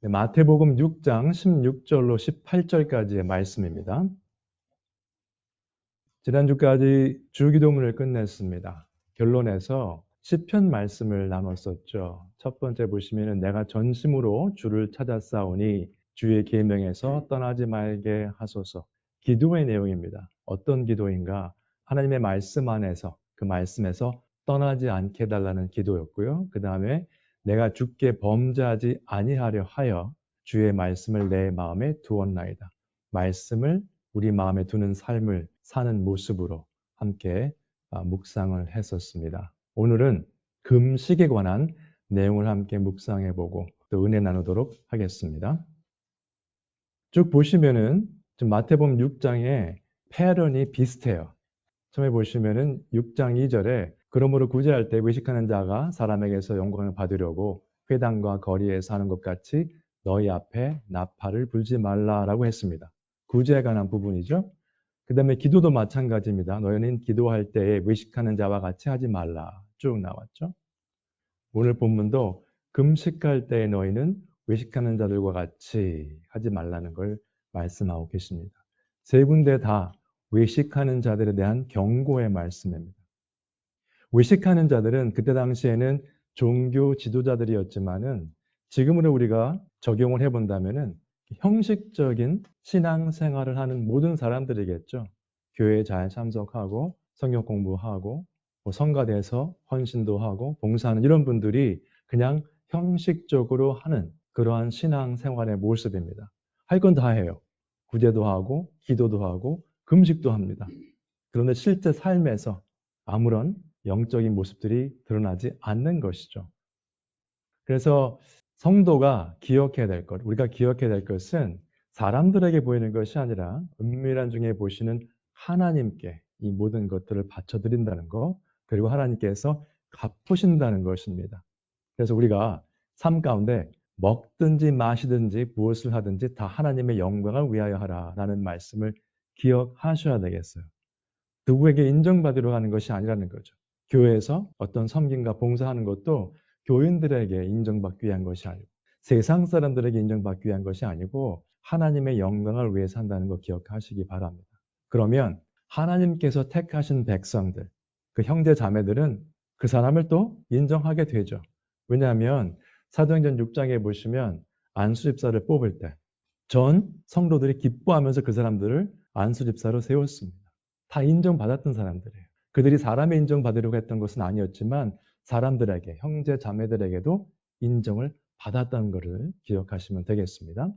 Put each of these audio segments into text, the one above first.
네, 마태복음 6장 16절로 18절까지의 말씀입니다. 지난주까지 주기도문을 끝냈습니다. 결론에서 시편 말씀을 나눴었죠. 첫 번째 보시면은 내가 전심으로 주를 찾았사오니 주의 계명에서 떠나지 말게 하소서. 기도의 내용입니다. 어떤 기도인가? 하나님의 말씀 안에서 그 말씀에서 떠나지 않게 해달라는 기도였고요. 그 다음에 내가 주께 범죄하지 아니하려 하여 주의 말씀을 내 마음에 두었나이다. 말씀을 우리 마음에 두는 삶을 사는 모습으로 함께 묵상을 했었습니다. 오늘은 금식에 관한 내용을 함께 묵상해보고 또 은혜 나누도록 하겠습니다. 쭉 보시면은 지금 마태복음 6장의 패런이 비슷해요. 처음에 보시면은 6장 2절에 그러므로 구제할 때 외식하는 자가 사람에게서 영광을 받으려고 회당과 거리에서 하는 것 같이 너희 앞에 나팔을 불지 말라라고 했습니다. 구제에 관한 부분이죠. 그 다음에 기도도 마찬가지입니다. 너희는 기도할 때에 외식하는 자와 같이 하지 말라. 쭉 나왔죠. 오늘 본문도 금식할 때에 너희는 외식하는 자들과 같이 하지 말라는 걸 말씀하고 계십니다. 세 군데 다 외식하는 자들에 대한 경고의 말씀입니다. 외식하는 자들은 그때 당시에는 종교 지도자들이었지만은 지금으로 우리가 적용을 해본다면은 형식적인 신앙생활을 하는 모든 사람들이겠죠. 교회에 잘 참석하고 성경 공부하고 성가대에서 헌신도 하고 봉사하는 이런 분들이 그냥 형식적으로 하는 그러한 신앙생활의 모습입니다. 할 건 다 해요. 구제도 하고 기도도 하고 금식도 합니다. 그런데 실제 삶에서 아무런 영적인 모습들이 드러나지 않는 것이죠. 그래서 성도가 기억해야 될 것, 우리가 기억해야 될 것은 사람들에게 보이는 것이 아니라 은밀한 중에 보시는 하나님께 이 모든 것들을 바쳐드린다는 것, 그리고 하나님께서 갚으신다는 것입니다. 그래서 우리가 삶 가운데 먹든지 마시든지 무엇을 하든지 다 하나님의 영광을 위하여 하라라는 말씀을 기억하셔야 되겠어요. 누구에게 인정받으러 가는 것이 아니라는 거죠. 교회에서 어떤 섬김과 봉사하는 것도 교인들에게 인정받기 위한 것이 아니고 세상 사람들에게 인정받기 위한 것이 아니고 하나님의 영광을 위해 산다는 거 기억하시기 바랍니다. 그러면 하나님께서 택하신 백성들, 그 형제 자매들은 그 사람을 또 인정하게 되죠. 왜냐하면 사도행전 6장에 보시면 안수집사를 뽑을 때 전 성도들이 기뻐하면서 그 사람들을 안수집사로 세웠습니다. 다 인정받았던 사람들이에요. 그들이 사람의 인정받으려고 했던 것은 아니었지만 사람들에게, 형제 자매들에게도 인정을 받았다는 것을 기억하시면 되겠습니다.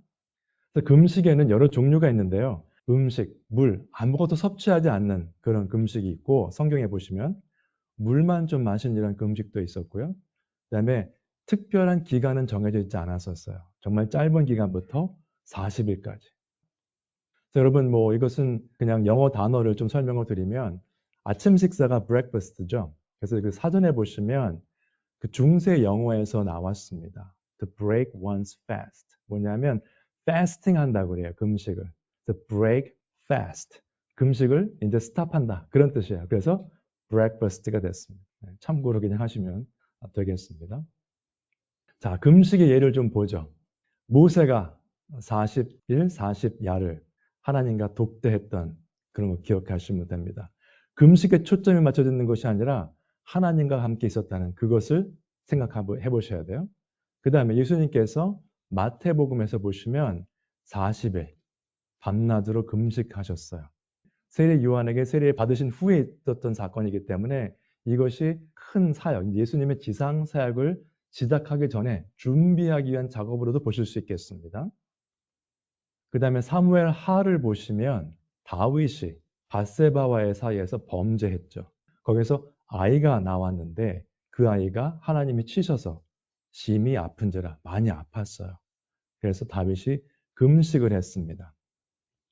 그래서 금식에는 여러 종류가 있는데요. 음식, 물, 아무것도 섭취하지 않는 그런 금식이 있고 성경에 보시면 물만 좀 마시는 이런 금식도 있었고요. 그 다음에 특별한 기간은 정해져 있지 않았었어요. 정말 짧은 기간부터 40일까지. 여러분 이것은 그냥 영어 단어를 좀 설명을 드리면 아침 식사가 breakfast죠. 그래서 그 사전에 보시면 그 중세 영어에서 나왔습니다. To break one's fast. 뭐냐면 fasting 한다고 그래요. 금식을. To break fast. 금식을 이제 스탑한다. 그런 뜻이에요. 그래서 breakfast가 됐습니다. 참고로 그냥 하시면 되겠습니다. 자, 금식의 예를 좀 보죠. 모세가 40일, 40야를 하나님과 독대했던 그런 거 기억하시면 됩니다. 금식에 초점이 맞춰져 있는 것이 아니라 하나님과 함께 있었다는 그것을 생각해 보셔야 돼요. 그 다음에 예수님께서 마태복음에서 보시면 40일 밤낮으로 금식하셨어요. 세례 요한에게 세례 받으신 후에 있었던 사건이기 때문에 이것이 큰 사역, 예수님의 지상 사역을 시작하기 전에 준비하기 위한 작업으로도 보실 수 있겠습니다. 그 다음에 사무엘 하를 보시면 다윗이 밧세바와의 사이에서 범죄했죠. 거기서 아이가 나왔는데 그 아이가 하나님이 치셔서 심히 아픈지라 많이 아팠어요. 그래서 다윗이 금식을 했습니다.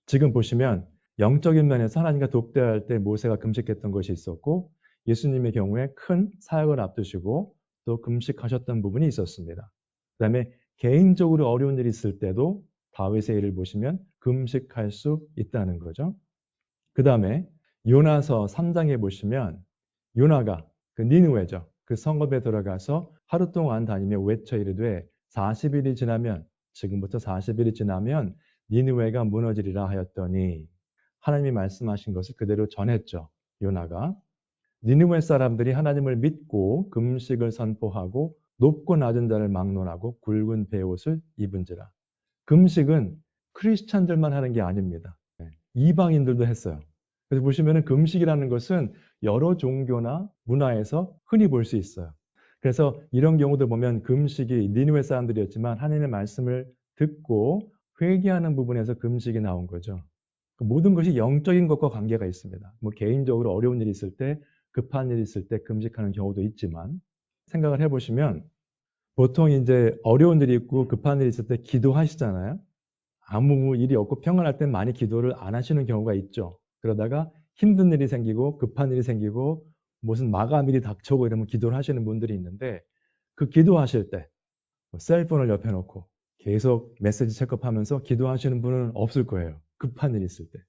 지금 보시면 영적인 면에서 하나님과 독대할 때 모세가 금식했던 것이 있었고 예수님의 경우에 큰 사역을 앞두시고 또 금식하셨던 부분이 있었습니다. 그 다음에 개인적으로 어려운 일이 있을 때도 다윗의 일을 보시면 금식할 수 있다는 거죠. 그 다음에 요나서 3장에 보시면 요나가 그 니느웨죠. 그 성읍에 들어가서 하루 동안 다니며 외쳐 이르되 40일이 지나면 지금부터 40일이 지나면 니느웨가 무너지리라 하였더니 하나님이 말씀하신 것을 그대로 전했죠. 요나가. 니느웨 사람들이 하나님을 믿고 금식을 선포하고 높고 낮은 자를 막론하고 굵은 베옷을 입은지라. 금식은 크리스찬들만 하는 게 아닙니다. 이방인들도 했어요. 그래서 보시면은 금식이라는 것은 여러 종교나 문화에서 흔히 볼 수 있어요. 그래서 이런 경우도 보면 금식이 니느웨 사람들이었지만 하나님의 말씀을 듣고 회개하는 부분에서 금식이 나온 거죠. 모든 것이 영적인 것과 관계가 있습니다. 뭐 개인적으로 어려운 일이 있을 때, 급한 일이 있을 때 금식하는 경우도 있지만 생각을 해보시면 보통 이제 어려운 일이 있고 급한 일이 있을 때 기도하시잖아요. 아무 일이 없고 평안할 땐 많이 기도를 안 하시는 경우가 있죠. 그러다가 힘든 일이 생기고 급한 일이 생기고 무슨 마감일이 닥쳐오고 이러면 기도를 하시는 분들이 있는데 그 기도하실 때 셀폰을 옆에 놓고 계속 메시지 체크하면서 기도하시는 분은 없을 거예요. 급한 일이 있을 때.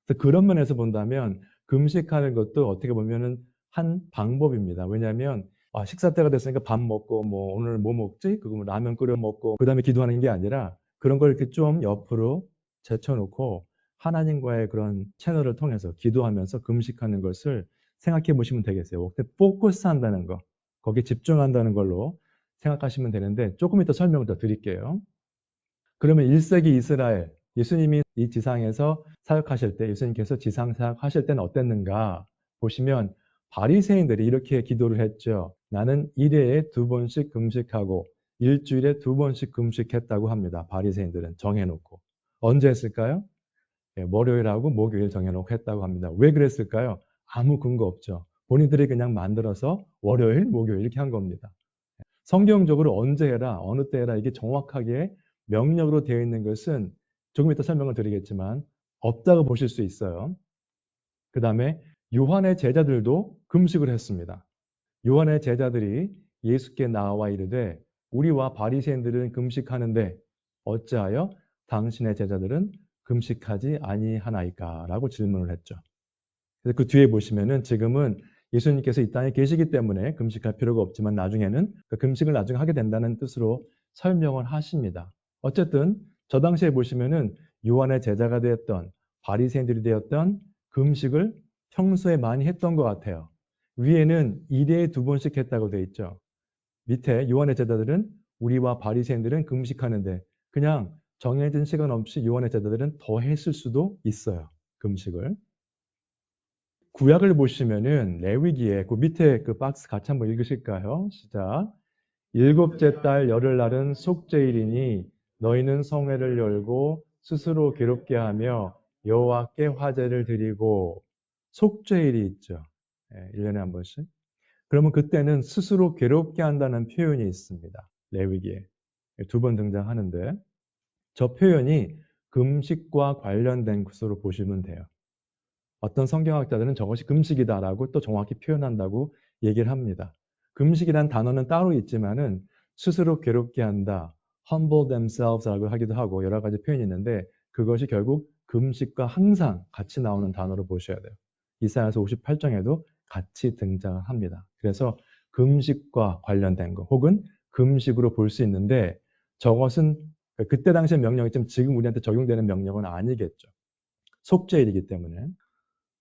그래서 그런 면에서 본다면 금식하는 것도 어떻게 보면은 한 방법입니다. 왜냐하면 식사 때가 됐으니까 밥 먹고 뭐 오늘 뭐 먹지? 그거 뭐 라면 끓여 먹고 그다음에 기도하는 게 아니라 그런 걸 이렇게 좀 옆으로 제쳐놓고 하나님과의 그런 채널을 통해서 기도하면서 금식하는 것을 생각해 보시면 되겠어요. 포커스 한다는 거, 거기에 집중한다는 걸로 생각하시면 되는데 조금 이따 설명을 더 드릴게요. 그러면 1세기 이스라엘, 예수님이 이 지상에서 사역하실 때, 예수님께서 지상 사역하실 때는 어땠는가 보시면 바리새인들이 이렇게 기도를 했죠. 나는 1회에 2번씩 금식하고 일주일에 2번씩 금식했다고 합니다. 바리새인들은 정해놓고. 언제 했을까요? 월요일하고 목요일 정해놓고 했다고 합니다. 왜 그랬을까요? 아무 근거 없죠. 본인들이 그냥 만들어서 월요일, 목요일 이렇게 한 겁니다. 성경적으로 언제 해라, 어느 때 해라 이게 정확하게 명령으로 되어 있는 것은 조금 이따 설명을 드리겠지만 없다고 보실 수 있어요. 그 다음에 요한의 제자들도 금식을 했습니다. 요한의 제자들이 예수께 나와 이르되 우리와 바리새인들은 금식하는데 어찌하여 당신의 제자들은 금식하지 아니하나이까? 라고 질문을 했죠. 그래서 그 뒤에 보시면은 지금은 예수님께서 이 땅에 계시기 때문에 금식할 필요가 없지만 나중에는 그 금식을 나중에 하게 된다는 뜻으로 설명을 하십니다. 어쨌든 저 당시에 보시면은 요한의 제자가 되었던 바리새인들이 되었던 금식을 평소에 많이 했던 것 같아요. 위에는 1회에 2번씩 했다고 되어 있죠. 밑에 요한의 제자들은 우리와 바리새인들은 금식하는데 그냥 정해진 시간 없이 요한의 제자들은 더 했을 수도 있어요. 금식을. 구약을 보시면은 레위기에 그 밑에 그 박스 같이 한번 읽으실까요? 시작. 일곱째 달 열흘날은 속죄일이니 너희는 성회를 열고 스스로 괴롭게 하며 여호와께 화제를 드리고 속죄일이 있죠. 1년에 한 번씩. 그러면 그때는 스스로 괴롭게 한다는 표현이 있습니다. 레위기에 2번 등장하는데 저 표현이 금식과 관련된 것으로 보시면 돼요. 어떤 성경학자들은 저것이 금식이다라고 또 정확히 표현한다고 얘기를 합니다. 금식이란 단어는 따로 있지만은 스스로 괴롭게 한다, humble themselves라고 하기도 하고 여러 가지 표현이 있는데 그것이 결국 금식과 항상 같이 나오는 단어로 보셔야 돼요. 이사야서 58장에도 같이 등장합니다. 그래서 금식과 관련된 거 혹은 금식으로 볼 수 있는데 저것은 그때 당시의 명령이지만 지금 우리한테 적용되는 명령은 아니겠죠. 속죄일이기 때문에.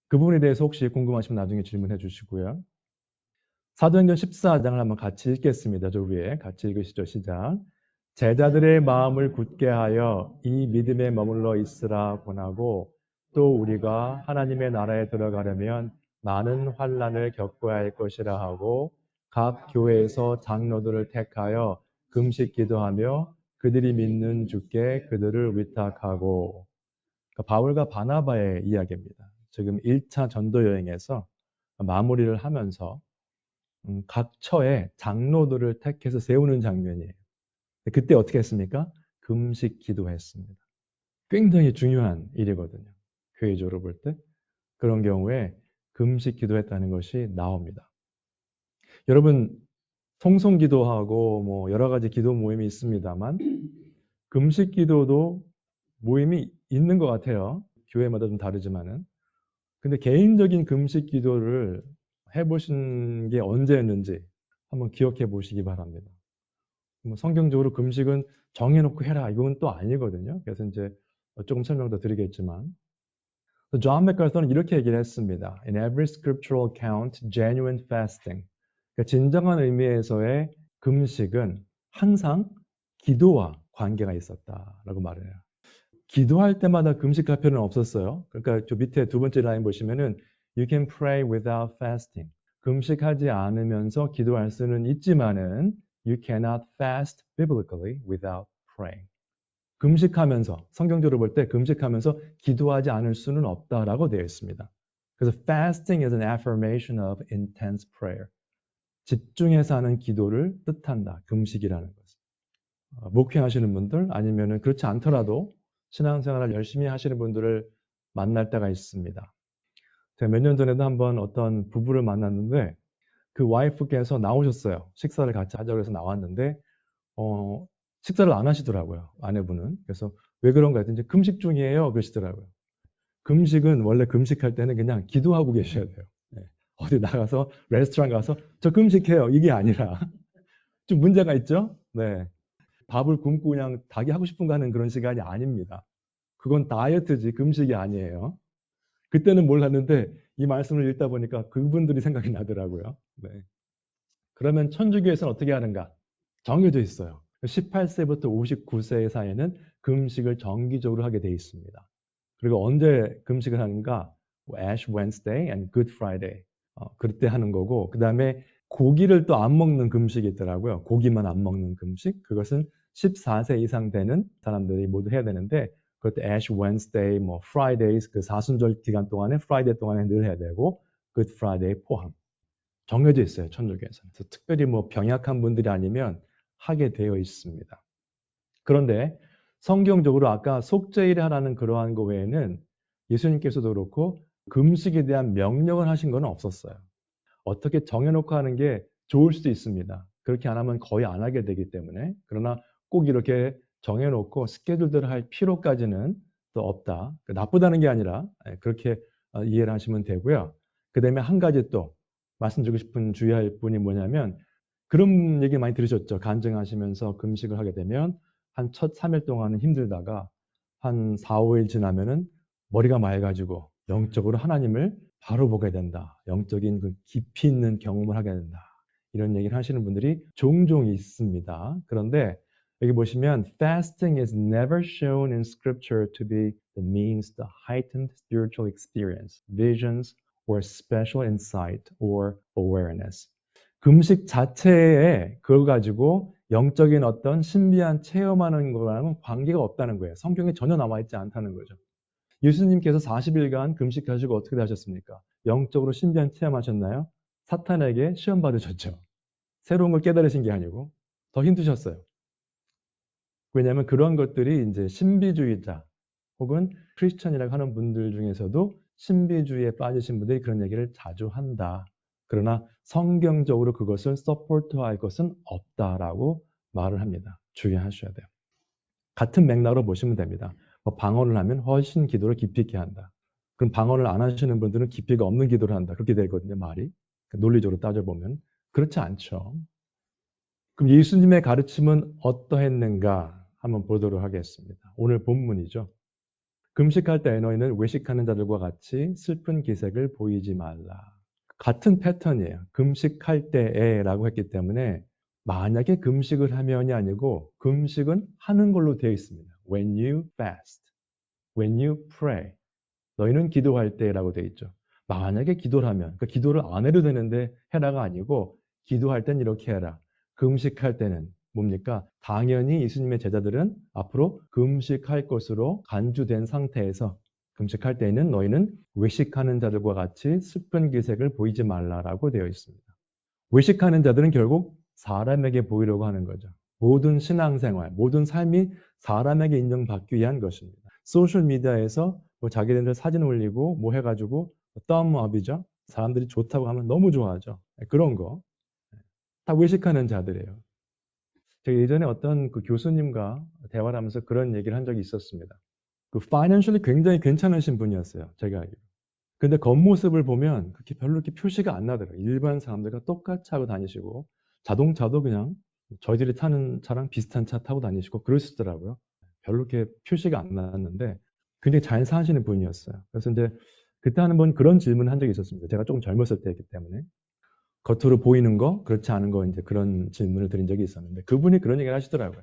그 부분에 대해서 혹시 궁금하시면 나중에 질문해 주시고요. 사도행전 14장을 한번 같이 읽겠습니다. 저 위에 같이 읽으시죠. 시작. 제자들의 마음을 굳게 하여 이 믿음에 머물러 있으라 권하고 또 우리가 하나님의 나라에 들어가려면 많은 환난을 겪어야 할 것이라 하고 각 교회에서 장로들을 택하여 금식 기도하며 그들이 믿는 주께 그들을 위탁하고 바울과 바나바의 이야기입니다. 지금 1차 전도 여행에서 마무리를 하면서 각 처에 장로들을 택해서 세우는 장면이에요. 그때 어떻게 했습니까? 금식 기도했습니다. 굉장히 중요한 일이거든요. 교회적으로 볼 때. 그런 경우에 금식 기도했다는 것이 나옵니다. 여러분 통성 기도하고 뭐 여러 가지 기도 모임이 있습니다만 금식 기도도 모임이 있는 것 같아요. 교회마다 좀 다르지만은. 근데 개인적인 금식 기도를 해보신 게 언제였는지 한번 기억해 보시기 바랍니다. 뭐 성경적으로 금식은 정해놓고 해라. 이건 또 아니거든요. 그래서 이제 조금 설명 더 드리겠지만. 존 맥카서는 이렇게 얘기를 했습니다. In every scriptural account, genuine fasting. 그러니까 진정한 의미에서의 금식은 항상 기도와 관계가 있었다라고 말을 해요. 기도할 때마다 금식할 필요는 없었어요. 그러니까 저 밑에 두 번째 라인 보시면은 You can pray without fasting. 금식하지 않으면서 기도할 수는 있지만은 You cannot fast biblically without praying. 금식하면서 성경적으로 볼 때 금식하면서 기도하지 않을 수는 없다라고 되어 있습니다. 그래서 fasting is an affirmation of intense prayer. 집중해서 하는 기도를 뜻한다. 금식이라는 것은. 목회하시는 분들 아니면은 그렇지 않더라도 신앙생활을 열심히 하시는 분들을 만날 때가 있습니다. 제가 몇 년 전에도 한번 어떤 부부를 만났는데 그 와이프께서 나오셨어요. 식사를 같이 하자고 해서 나왔는데 식사를 안 하시더라고요. 아내분은. 그래서 왜 그런가 했더니 이제 금식 중이에요. 그러시더라고요. 금식은 원래 금식할 때는 그냥 기도하고 계셔야 돼요. 네. 어디 나가서 레스토랑 가서 저 금식해요. 이게 아니라 좀 문제가 있죠? 네. 밥을 굶고 그냥 닭이 하고 싶은 거 하는 그런 시간이 아닙니다. 그건 다이어트지 금식이 아니에요. 그때는 몰랐는데 이 말씀을 읽다 보니까 그분들이 생각이 나더라고요. 네. 그러면 천주교에서는 어떻게 하는가? 정해져 있어요. 18세부터 59세 사이에는 금식을 정기적으로 하게 돼 있습니다. 그리고 언제 금식을 하는가? Ash Wednesday and Good Friday. 그때 하는 거고, 그 다음에 고기를 또 안 먹는 금식이 있더라고요. 고기만 안 먹는 금식. 그것은 14세 이상 되는 사람들이 모두 해야 되는데, 그것도 Ash Wednesday, 뭐 Fridays, 그 사순절 기간 동안에 Friday 동안에 늘 해야 되고, Good Friday 포함. 정해져 있어요, 천주교에서는. 그래서 특별히 뭐 병약한 분들이 아니면 하게 되어 있습니다. 그런데 성경적으로 아까 속죄일에 하라는 그러한 거 외에는 예수님께서도 그렇고 금식에 대한 명령을 하신 건 없었어요. 어떻게 정해놓고 하는 게 좋을 수도 있습니다. 그렇게 안 하면 거의 안 하게 되기 때문에. 그러나 꼭 이렇게 정해놓고 스케줄대로 할 필요까지는 또 없다. 나쁘다는 게 아니라 그렇게 이해를 하시면 되고요. 그 다음에 한 가지 또 말씀드리고 싶은 주의할 분이 뭐냐면 그런 얘기 많이 들으셨죠. 간증하시면서 금식을 하게 되면 한 첫 3일 동안은 힘들다가 한 4, 5일 지나면은 머리가 맑아지고 영적으로 하나님을 바로 보게 된다. 영적인 그 깊이 있는 경험을 하게 된다. 이런 얘기를 하시는 분들이 종종 있습니다. 그런데 여기 보시면 fasting is never shown in scripture to be the means to heightened spiritual experience, visions, or special insight or awareness. 금식 자체에 그걸 가지고 영적인 어떤 신비한 체험하는 거랑은 관계가 없다는 거예요. 성경에 전혀 나와 있지 않다는 거죠. 예수님께서 40일간 금식하시고 어떻게 하셨습니까? 영적으로 신비한 체험하셨나요? 사탄에게 시험 받으셨죠. 새로운 걸 깨달으신 게 아니고 더 힘드셨어요. 왜냐하면 그런 것들이 이제 신비주의자 혹은 크리스천이라고 하는 분들 중에서도 신비주의에 빠지신 분들이 그런 얘기를 자주 한다. 그러나 성경적으로 그것을 서포트할 것은 없다라고 말을 합니다. 주의하셔야 돼요. 같은 맥락으로 보시면 됩니다. 방언을 하면 훨씬 기도를 깊이 있게 한다. 그럼 방언을 안 하시는 분들은 깊이가 없는 기도를 한다. 그렇게 되거든요, 말이. 논리적으로 따져보면. 그렇지 않죠. 그럼 예수님의 가르침은 어떠했는가 한번 보도록 하겠습니다. 오늘 본문이죠. 금식할 때 너희는 외식하는 자들과 같이 슬픈 기색을 보이지 말라. 같은 패턴이에요. 금식할 때에 라고 했기 때문에 만약에 금식을 하면이 아니고 금식은 하는 걸로 되어 있습니다. When you fast, when you pray. 너희는 기도할 때라고 되어 있죠. 만약에 기도를 하면, 그러니까 기도를 안 해도 되는데 해라가 아니고 기도할 땐 이렇게 해라. 금식할 때는 뭡니까? 당연히 예수님의 제자들은 앞으로 금식할 것으로 간주된 상태에서 금식할 때에는 너희는 외식하는 자들과 같이 슬픈 기색을 보이지 말라라고 되어 있습니다. 외식하는 자들은 결국 사람에게 보이려고 하는 거죠. 모든 신앙생활, 모든 삶이 사람에게 인정받기 위한 것입니다. 소셜미디어에서 뭐 자기네들 사진 올리고 뭐 해가지고 덤업이죠. 사람들이 좋다고 하면 너무 좋아하죠. 그런 거. 다 외식하는 자들이에요. 제가 예전에 어떤 그 교수님과 대화를 하면서 그런 얘기를 한 적이 있었습니다. 그 파이낸셜리 굉장히 괜찮으신 분이었어요. 제가 알기로. 근데 겉모습을 보면 그렇게 별로 이렇게 표시가 안 나더라고요. 일반 사람들과 똑같이 하고 다니시고 자동차도 그냥 저희들이 타는 차랑 비슷한 차 타고 다니시고 그러시더라고요. 별로 이렇게 표시가 안 나왔는데 굉장히 잘 사시는 분이었어요. 그래서 이제 그때 한 번 그런 질문을 한 적이 있었습니다. 제가 조금 젊었을 때였기 때문에. 겉으로 보이는 거, 그렇지 않은 거 이제 그런 질문을 드린 적이 있었는데 그분이 그런 얘기를 하시더라고요.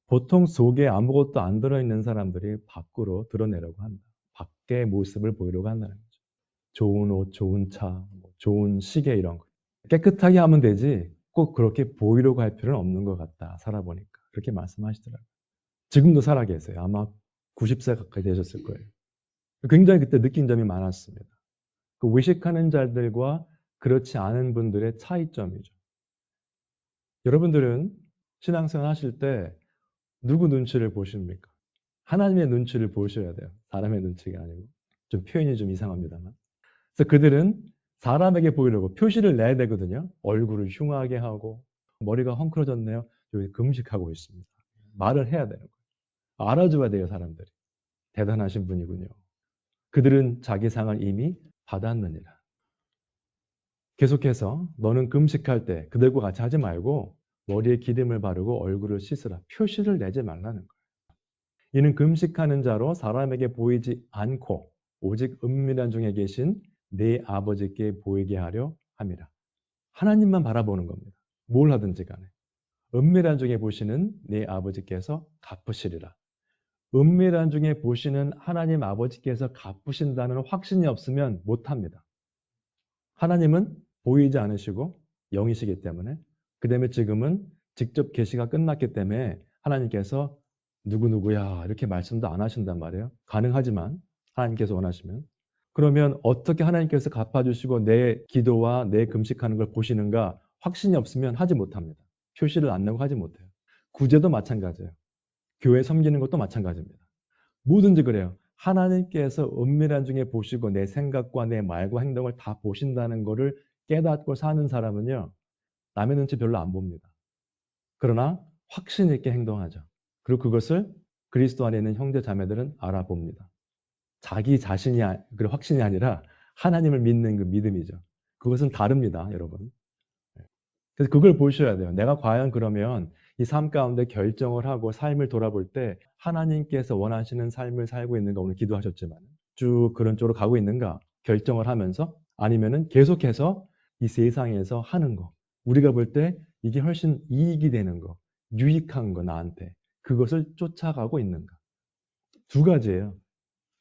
보통 속에 아무것도 안 들어있는 사람들이 밖으로 드러내려고 한다. 밖의 모습을 보이려고 한다는 거죠. 좋은 옷, 좋은 차, 좋은 시계 이런 거. 깨끗하게 하면 되지 꼭 그렇게 보이려고 할 필요는 없는 것 같다. 살아보니까. 그렇게 말씀하시더라고요. 지금도 살아 계세요. 아마 90세 가까이 되셨을 거예요. 굉장히 그때 느낀 점이 많았습니다. 그 외식하는 자들과 그렇지 않은 분들의 차이점이죠. 여러분들은 신앙생활 하실 때 누구 눈치를 보십니까? 하나님의 눈치를 보셔야 돼요. 사람의 눈치가 아니고. 좀 표현이 좀 이상합니다만. 그래서 그들은 사람에게 보이려고 표시를 내야 되거든요. 얼굴을 흉하게 하고 머리가 헝클어졌네요. 여기 금식하고 있습니다. 말을 해야 되는 거예요. 알아줘야 돼요, 사람들이. 대단하신 분이군요. 그들은 자기 상을 이미 받았느니라. 계속해서 너는 금식할 때 그들과 같이 하지 말고 머리에 기름을 바르고 얼굴을 씻으라. 표시를 내지 말라는 거예요. 이는 금식하는 자로 사람에게 보이지 않고 오직 은밀한 중에 계신 내 아버지께 보이게 하려 함이라. 하나님만 바라보는 겁니다. 뭘 하든지 간에. 은밀한 중에 보시는 내 아버지께서 갚으시리라. 은밀한 중에 보시는 하나님 아버지께서 갚으신다는 확신이 없으면 못합니다. 하나님은 보이지 않으시고 영이시기 때문에 그 다음에 지금은 직접 계시가 끝났기 때문에 하나님께서 누구누구야 이렇게 말씀도 안 하신단 말이에요. 가능하지만 하나님께서 원하시면. 그러면 어떻게 하나님께서 갚아주시고 내 기도와 내 금식하는 걸 보시는가 확신이 없으면 하지 못합니다. 표시를 안 내고 하지 못해요. 구제도 마찬가지예요. 교회 섬기는 것도 마찬가지입니다. 뭐든지 그래요. 하나님께서 은밀한 중에 보시고 내 생각과 내 말과 행동을 다 보신다는 것을 깨닫고 사는 사람은요. 남의 눈치 별로 안 봅니다. 그러나 확신 있게 행동하죠. 그리고 그것을 그리스도 안에 있는 형제 자매들은 알아봅니다. 자기 자신이 그 확신이 아니라 하나님을 믿는 그 믿음이죠. 그것은 다릅니다, 여러분. 그래서 그걸 보셔야 돼요. 내가 과연 그러면 이 삶 가운데 결정을 하고 삶을 돌아볼 때 하나님께서 원하시는 삶을 살고 있는가 오늘 기도하셨지만 쭉 그런 쪽으로 가고 있는가 결정을 하면서 아니면은 계속해서 이 세상에서 하는 거 우리가 볼 때 이게 훨씬 이익이 되는 거 유익한 거 나한테 그것을 쫓아가고 있는가 두 가지예요.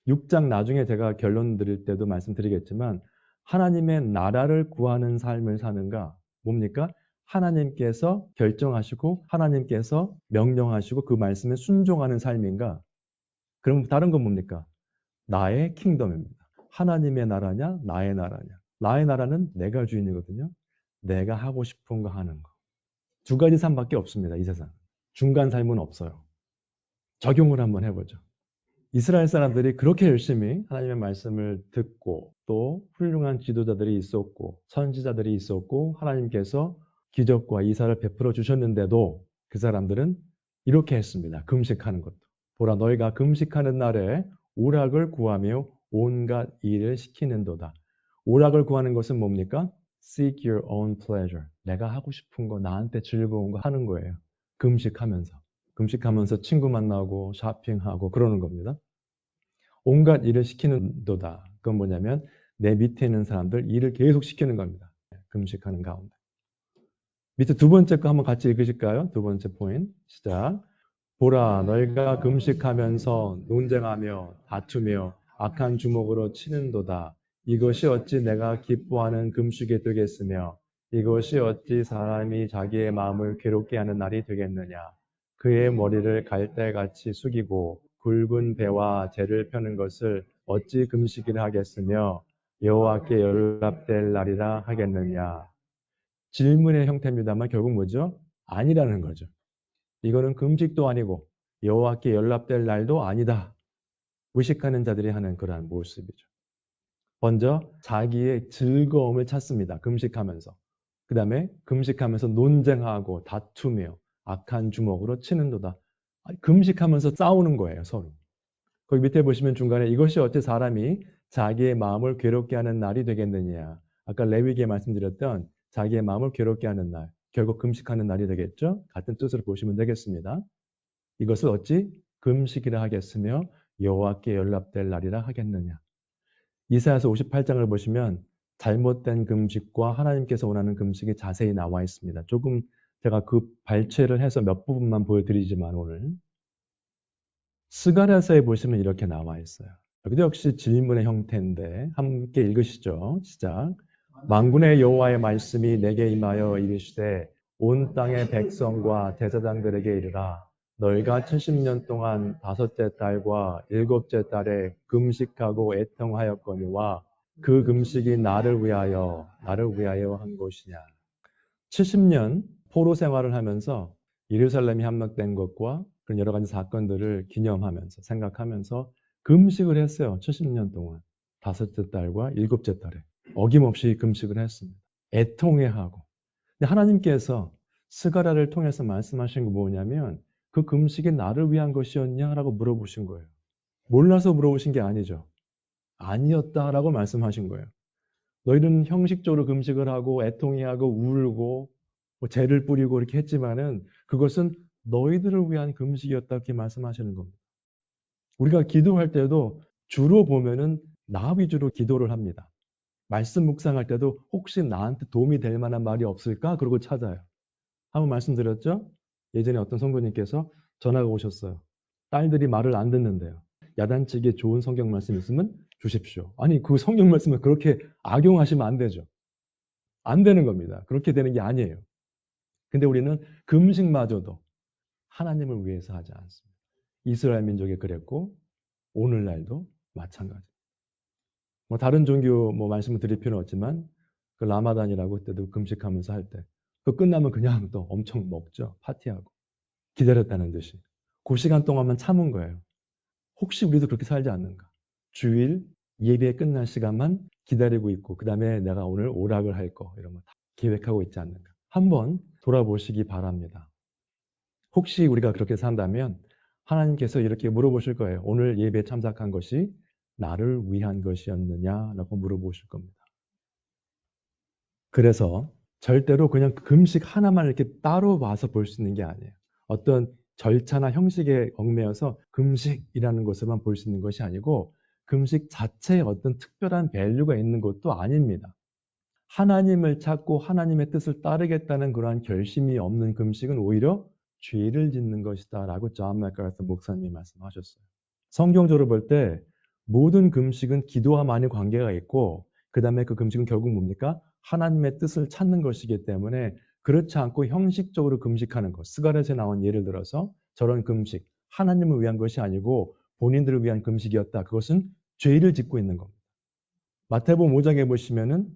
6장 나중에 제가 결론 드릴 때도 말씀드리겠지만 하나님의 나라를 구하는 삶을 사는가 뭡니까? 하나님께서 결정하시고 하나님께서 명령하시고 그 말씀에 순종하는 삶인가? 그럼 다른 건 뭡니까? 나의 킹덤입니다. 하나님의 나라냐? 나의 나라냐? 나의 나라는 내가 주인이거든요. 내가 하고 싶은 거 하는 거. 두 가지 삶밖에 없습니다. 이 세상. 중간 삶은 없어요. 적용을 한번 해보죠. 이스라엘 사람들이 그렇게 열심히 하나님의 말씀을 듣고 또 훌륭한 지도자들이 있었고 선지자들이 있었고 하나님께서 기적과 이사를 베풀어 주셨는데도 그 사람들은 이렇게 했습니다. 금식하는 것도. 보라 너희가 금식하는 날에 오락을 구하며 온갖 일을 시키는도다. 오락을 구하는 것은 뭡니까? Seek your own pleasure. 내가 하고 싶은 거 나한테 즐거운 거 하는 거예요. 금식하면서. 금식하면서 친구 만나고 쇼핑하고 그러는 겁니다. 온갖 일을 시키는도다. 그건 뭐냐면 내 밑에 있는 사람들 일을 계속 시키는 겁니다. 금식하는 가운데. 밑에 두 번째 거 한번 같이 읽으실까요? 두 번째 포인트. 시작. 보라 너희가 금식하면서 논쟁하며 다투며 악한 주먹으로 치는도다. 이것이 어찌 내가 기뻐하는 금식이 되겠으며 이것이 어찌 사람이 자기의 마음을 괴롭게 하는 날이 되겠느냐. 그의 머리를 갈대같이 숙이고 굵은 배와 재를 펴는 것을 어찌 금식이라 하겠으며 여호와께 연락될 날이라 하겠느냐. 질문의 형태입니다만 결국 뭐죠? 아니라는 거죠. 이거는 금식도 아니고 여호와께 연락될 날도 아니다. 의식하는 자들이 하는 그러한 모습이죠. 먼저 자기의 즐거움을 찾습니다. 금식하면서. 그 다음에 금식하면서 논쟁하고 다투며 악한 주먹으로 치는도다. 금식하면서 싸우는 거예요, 서로. 거기 밑에 보시면 중간에 이것이 어찌 사람이 자기의 마음을 괴롭게 하는 날이 되겠느냐. 아까 레위기에 말씀드렸던 자기의 마음을 괴롭게 하는 날. 결국 금식하는 날이 되겠죠. 같은 뜻으로 보시면 되겠습니다. 이것을 어찌 금식이라 하겠으며 여호와께 연락될 날이라 하겠느냐. 이사야서 58장을 보시면 잘못된 금식과 하나님께서 원하는 금식이 자세히 나와 있습니다. 조금 제가 그 발췌를 해서 몇 부분만 보여드리지만 오늘 스가랴서에 보시면 이렇게 나와 있어요. 여기도 역시 질문의 형태인데 함께 읽으시죠. 시작. 만군의 여호와의 말씀이 내게 임하여 이르시되 온 땅의 백성과 제사장들에게 이르라. 너희가 70년 동안 다섯째 달과 일곱째 달에 금식하고 애통하였거니와 그 금식이 나를 위하여 한 것이냐. 70년 포로 생활을 하면서 예루살렘이 함락된 것과 그런 여러 가지 사건들을 기념하면서 생각하면서 금식을 했어요. 70년 동안. 다섯째 달과 일곱째 달에. 어김없이 금식을 했습니다. 애통해하고. 근데 하나님께서 스가랴를 통해서 말씀하신 거 뭐냐면 그 금식이 나를 위한 것이었냐라고 물어보신 거예요. 몰라서 물어보신 게 아니죠. 아니었다라고 말씀하신 거예요. 너희는 형식적으로 금식을 하고 애통해하고 울고 뭐 죄를 뿌리고 이렇게 했지만은 그것은 너희들을 위한 금식이었다 이렇게 말씀하시는 겁니다. 우리가 기도할 때도 주로 보면은 나 위주로 기도를 합니다. 말씀 묵상할 때도 혹시 나한테 도움이 될 만한 말이 없을까? 그러고 찾아요. 한번 말씀드렸죠? 예전에 어떤 성도님께서 전화가 오셨어요. 딸들이 말을 안 듣는데요. 야단치기에 좋은 성경 말씀 있으면 주십시오. 아니 그 성경 말씀을 그렇게 악용하시면 안 되죠. 안 되는 겁니다. 그렇게 되는 게 아니에요. 근데 우리는 금식마저도 하나님을 위해서 하지 않습니다. 이스라엘 민족이 그랬고 오늘날도 마찬가지. 뭐 다른 종교 뭐 말씀을 드릴 필요는 없지만 그 라마단이라고 그때도 금식하면서 할 때 그 끝나면 그냥 또 엄청 먹죠. 파티하고. 기다렸다는 듯이. 그 시간 동안만 참은 거예요. 혹시 우리도 그렇게 살지 않는가? 주일 예배 끝날 시간만 기다리고 있고 그 다음에 내가 오늘 오락을 할 거 이런 거 다 계획하고 있지 않는가? 한번 돌아보시기 바랍니다. 혹시 우리가 그렇게 산다면 하나님께서 이렇게 물어보실 거예요. 오늘 예배에 참석한 것이 나를 위한 것이었느냐라고 물어보실 겁니다. 그래서 절대로 그냥 금식 하나만 이렇게 따로 봐서 볼 수 있는 게 아니에요. 어떤 절차나 형식에 얽매여서 금식이라는 것을만 볼 수 있는 것이 아니고 금식 자체에 어떤 특별한 밸류가 있는 것도 아닙니다. 하나님을 찾고 하나님의 뜻을 따르겠다는 그러한 결심이 없는 금식은 오히려 죄를 짓는 것이다 라고 존 맥카서 목사님이 말씀하셨어요. 성경적으로 볼 때 모든 금식은 기도와 많이 관계가 있고 그 다음에 그 금식은 결국 뭡니까? 하나님의 뜻을 찾는 것이기 때문에 그렇지 않고 형식적으로 금식하는 것. 스가랴서에 나온 예를 들어서 저런 금식, 하나님을 위한 것이 아니고 본인들을 위한 금식이었다. 그것은 죄를 짓고 있는 겁니다. 마태복음 5장에 보시면은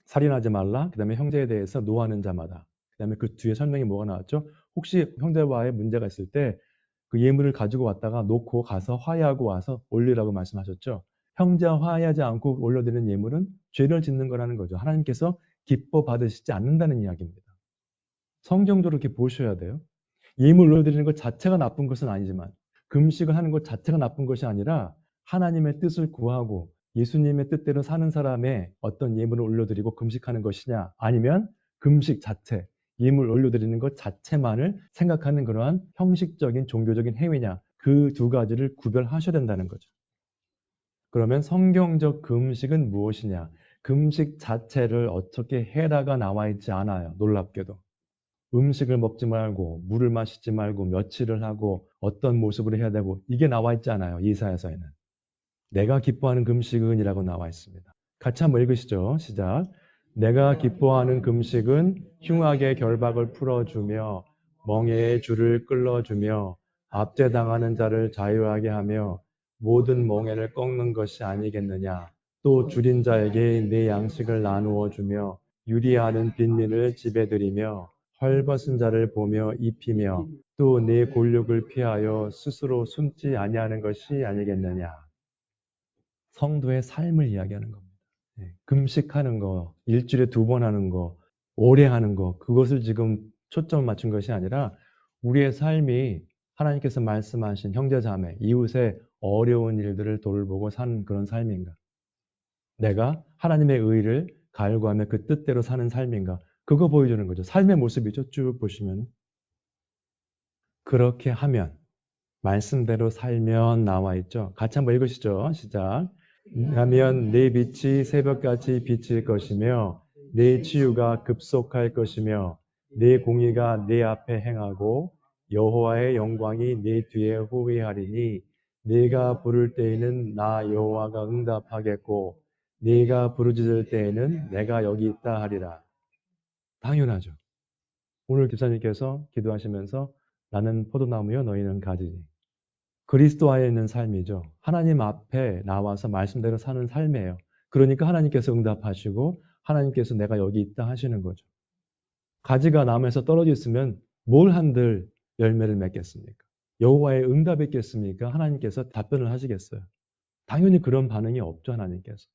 살인하지 말라. 그 다음에 형제에 대해서 노하는 자마다. 그 다음에 그 뒤에 설명이 뭐가 나왔죠? 혹시 형제와의 문제가 있을 때 그 예물을 가지고 왔다가 놓고 가서 화해하고 와서 올리라고 말씀하셨죠. 형제와 화해하지 않고 올려드리는 예물은 죄를 짓는 거라는 거죠. 하나님께서 기뻐 받으시지 않는다는 이야기입니다. 성경적으로 이렇게 보셔야 돼요. 예물 올려드리는 것 자체가 나쁜 것은 아니지만 금식을 하는 것 자체가 나쁜 것이 아니라 하나님의 뜻을 구하고 예수님의 뜻대로 사는 사람의 어떤 예물을 올려드리고 금식하는 것이냐 아니면 금식 자체, 예물 올려드리는 것 자체만을 생각하는 그러한 형식적인 종교적인 행위냐 그 두 가지를 구별하셔야 된다는 거죠. 그러면 성경적 금식은 무엇이냐? 금식 자체를 어떻게 해라가 나와 있지 않아요. 놀랍게도. 음식을 먹지 말고 물을 마시지 말고 며칠을 하고 어떤 모습으로 해야 되고 이게 나와 있지 않아요. 이사야서에는. 내가 기뻐하는 금식은 이라고 나와 있습니다. 같이 한번 읽으시죠. 시작. 내가 기뻐하는 금식은 흉악의 결박을 풀어주며 멍에의 줄을 끌어주며 압제당하는 자를 자유하게 하며 모든 멍에를 꺾는 것이 아니겠느냐. 또 줄인 자에게 내 양식을 나누어 주며 유리하는 빈민을 집에 들이며 헐벗은 자를 보며 입히며 또 내 골육을 피하여 스스로 숨지 아니하는 것이 아니겠느냐. 성도의 삶을 이야기하는 겁니다. 금식하는 거, 일주일에 2번 하는 거, 오래 하는 거, 그것을 지금 초점을 맞춘 것이 아니라 우리의 삶이 하나님께서 말씀하신 형제자매, 이웃의 어려운 일들을 돌보고 사는 그런 삶인가? 내가 하나님의 의를 갈구하며 그 뜻대로 사는 삶인가? 그거 보여주는 거죠. 삶의 모습이죠. 쭉 보시면. 그렇게 하면, 말씀대로 살면 나와 있죠. 같이 한번 읽으시죠. 시작. 하면 내 빛이 새벽같이 비칠 것이며 내 치유가 급속할 것이며 내 공의가 내 앞에 행하고 여호와의 영광이 내 뒤에 호위하리니 네가 부를 때에는 나 여호와가 응답하겠고 네가 부르짖을 때에는 내가 여기 있다 하리라. 당연하죠. 오늘 기사님께서 기도하시면서 나는 포도나무요 너희는 가지니. 그리스도 안에 있는 삶이죠. 하나님 앞에 나와서 말씀대로 사는 삶이에요. 그러니까 하나님께서 응답하시고 하나님께서 내가 여기 있다 하시는 거죠. 가지가 나무에서 떨어져 있으면 뭘 한들 열매를 맺겠습니까? 여호와의 응답이 있겠습니까? 하나님께서 답변을 하시겠어요? 당연히 그런 반응이 없죠, 하나님께서.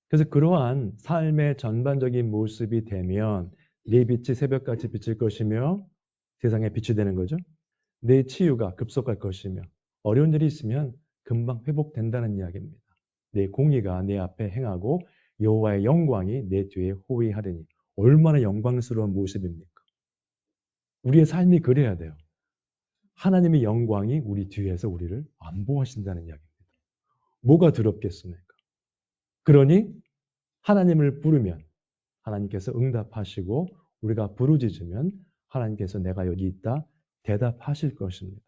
그래서 그러한 삶의 전반적인 모습이 되면 네 빛이 새벽같이 비칠 것이며 세상에 빛이 되는 거죠. 내 치유가 급속할 것이며 어려운 일이 있으면 금방 회복된다는 이야기입니다. 내 공의가 내 앞에 행하고 여호와의 영광이 내 뒤에 호위하리니. 얼마나 영광스러운 모습입니까? 우리의 삶이 그래야 돼요. 하나님의 영광이 우리 뒤에서 우리를 안보하신다는 이야기입니다. 뭐가 두렵겠습니까? 그러니 하나님을 부르면 하나님께서 응답하시고 우리가 부르짖으면 하나님께서 내가 여기 있다 대답하실 것입니다.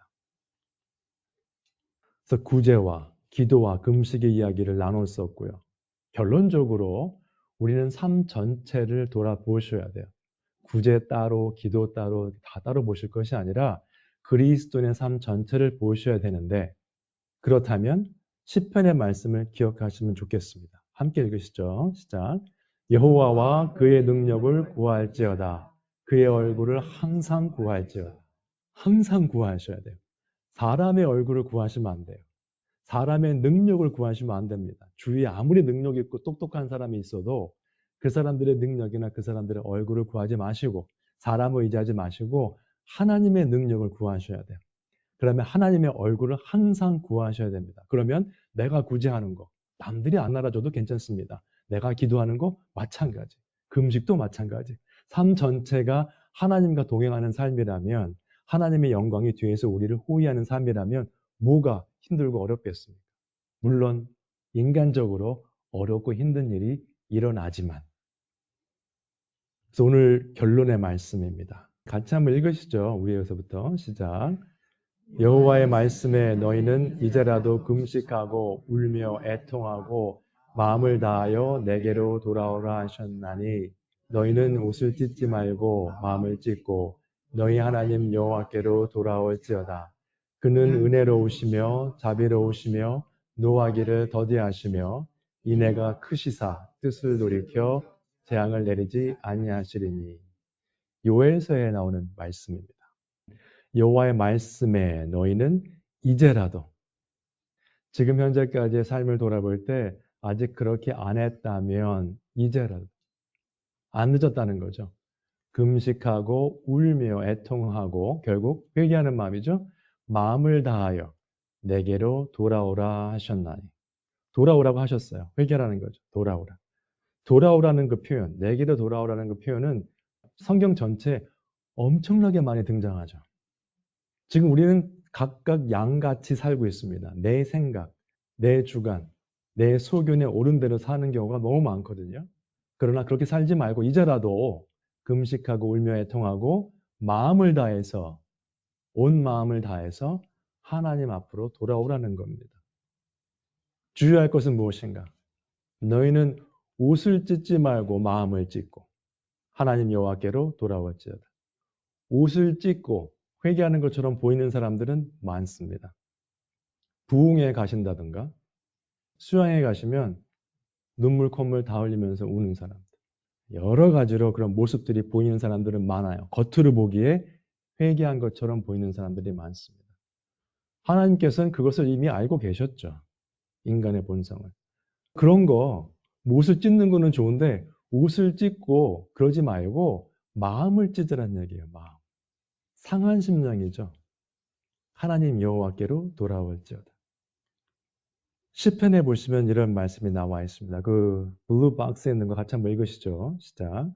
그래서 구제와 기도와 금식의 이야기를 나눴었고요. 결론적으로 우리는 삶 전체를 돌아보셔야 돼요. 구제 따로, 기도 따로, 다 따로 보실 것이 아니라 그리스도인의 삶 전체를 보셔야 되는데 그렇다면 시편의 말씀을 기억하시면 좋겠습니다. 함께 읽으시죠. 시작. 여호와와 그의 능력을 구할지어다. 그의 얼굴을 항상 구할지어다. 항상 구하셔야 돼요. 사람의 얼굴을 구하시면 안 돼요. 사람의 능력을 구하시면 안 됩니다. 주위에 아무리 능력 있고 똑똑한 사람이 있어도 그 사람들의 능력이나 그 사람들의 얼굴을 구하지 마시고 사람을 의지하지 마시고 하나님의 능력을 구하셔야 돼요. 그러면 하나님의 얼굴을 항상 구하셔야 됩니다. 그러면 내가 구제하는 거 남들이 안 알아줘도 괜찮습니다. 내가 기도하는 거 마찬가지. 금식도 마찬가지. 삶 전체가 하나님과 동행하는 삶이라면 하나님의 영광이 뒤에서 우리를 호위하는 삶이라면 뭐가 힘들고 어렵겠습니까? 물론 인간적으로 어렵고 힘든 일이 일어나지만. 그래서 오늘 결론의 말씀입니다. 같이 한번 읽으시죠. 위에서부터 시작. 여호와의 말씀에 너희는 이제라도 금식하고 울며 애통하고 마음을 다하여 내게로 돌아오라 하셨나니 너희는 옷을 찢지 말고 마음을 찢고 너희 하나님 여호와께로 돌아올지어다. 그는 은혜로우시며 자비로우시며 노하기를 더디하시며 이내가 크시사 뜻을 돌이켜 재앙을 내리지 아니하시리니. 요엘서에 나오는 말씀입니다. 여호와의 말씀에 너희는 이제라도 지금 현재까지의 삶을 돌아볼 때 아직 그렇게 안 했다면 이제라도 안 늦었다는 거죠. 금식하고 울며 애통하고 결국 회개하는 마음이죠. 마음을 다하여 내게로 돌아오라 하셨나니. 돌아오라고 하셨어요. 회개라는 거죠. 돌아오라. 돌아오라는 그 표현, 내게로 돌아오라는 그 표현은 성경 전체에 엄청나게 많이 등장하죠. 지금 우리는 각각 양같이 살고 있습니다. 내 생각, 내 주관, 내 소견에 옳은 대로 사는 경우가 너무 많거든요. 그러나 그렇게 살지 말고 이제라도 금식하고 울며 애통하고 마음을 다해서 온 마음을 다해서 하나님 앞으로 돌아오라는 겁니다. 주의할 것은 무엇인가? 너희는 옷을 찢지 말고 마음을 찢고 하나님 여호와께로 돌아올지어다. 옷을 찢고 회개하는 것처럼 보이는 사람들은 많습니다. 부흥회에 가신다든가 수양에 가시면 눈물 콧물 다 흘리면서 우는 사람들. 여러 가지로 그런 모습들이 보이는 사람들은 많아요. 겉으로 보기에 회개한 것처럼 보이는 사람들이 많습니다. 하나님께서는 그것을 이미 알고 계셨죠. 인간의 본성을. 그런 거 옷을 찢는 거는 좋은데 옷을 찢고 그러지 말고 마음을 찢으라는 얘기예요. 마음. 상한 심령이죠. 하나님 여호와께로 돌아올지어다. 시편에 보시면 이런 말씀이 나와 있습니다. 그 블루 박스에 있는 거 같이 한번 읽으시죠. 시작.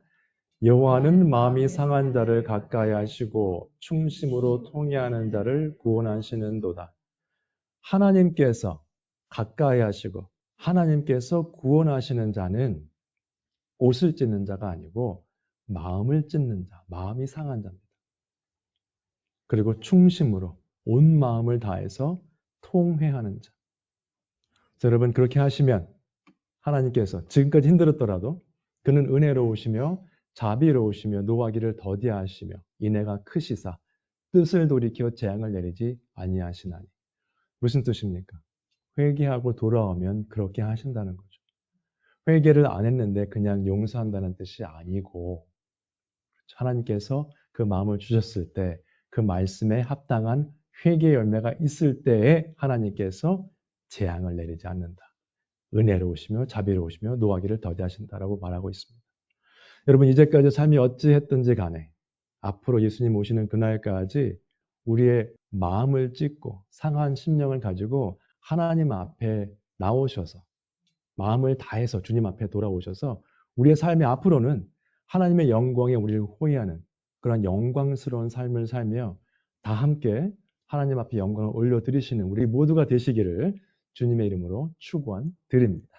여호와는 마음이 상한 자를 가까이 하시고 충심으로 통회하는 자를 구원하시는도다. 하나님께서 가까이 하시고 하나님께서 구원하시는 자는 옷을 찢는 자가 아니고 마음을 찢는 자, 마음이 상한 자입니다. 그리고 충심으로 온 마음을 다해서 통회하는 자. 여러분 그렇게 하시면 하나님께서 지금까지 힘들었더라도 그는 은혜로우시며 자비로우시며 노하기를 더디하시며 인애가 크시사 뜻을 돌이켜 재앙을 내리지 아니하시나니. 무슨 뜻입니까? 회개하고 돌아오면 그렇게 하신다는 거죠. 회개를 안 했는데 그냥 용서한다는 뜻이 아니고 하나님께서 그 마음을 주셨을 때 그 말씀에 합당한 회개 열매가 있을 때에 하나님께서 재앙을 내리지 않는다. 은혜로우시며 자비로우시며 노하기를 더디하신다라고 말하고 있습니다. 여러분 이제까지 삶이 어찌했든지 간에 앞으로 예수님 오시는 그날까지 우리의 마음을 찢고 상한 심령을 가지고 하나님 앞에 나오셔서 마음을 다해서 주님 앞에 돌아오셔서 우리의 삶이 앞으로는 하나님의 영광에 우리를 호위하는 그런 영광스러운 삶을 살며 다 함께 하나님 앞에 영광을 올려드리시는 우리 모두가 되시기를 주님의 이름으로 축원드립니다.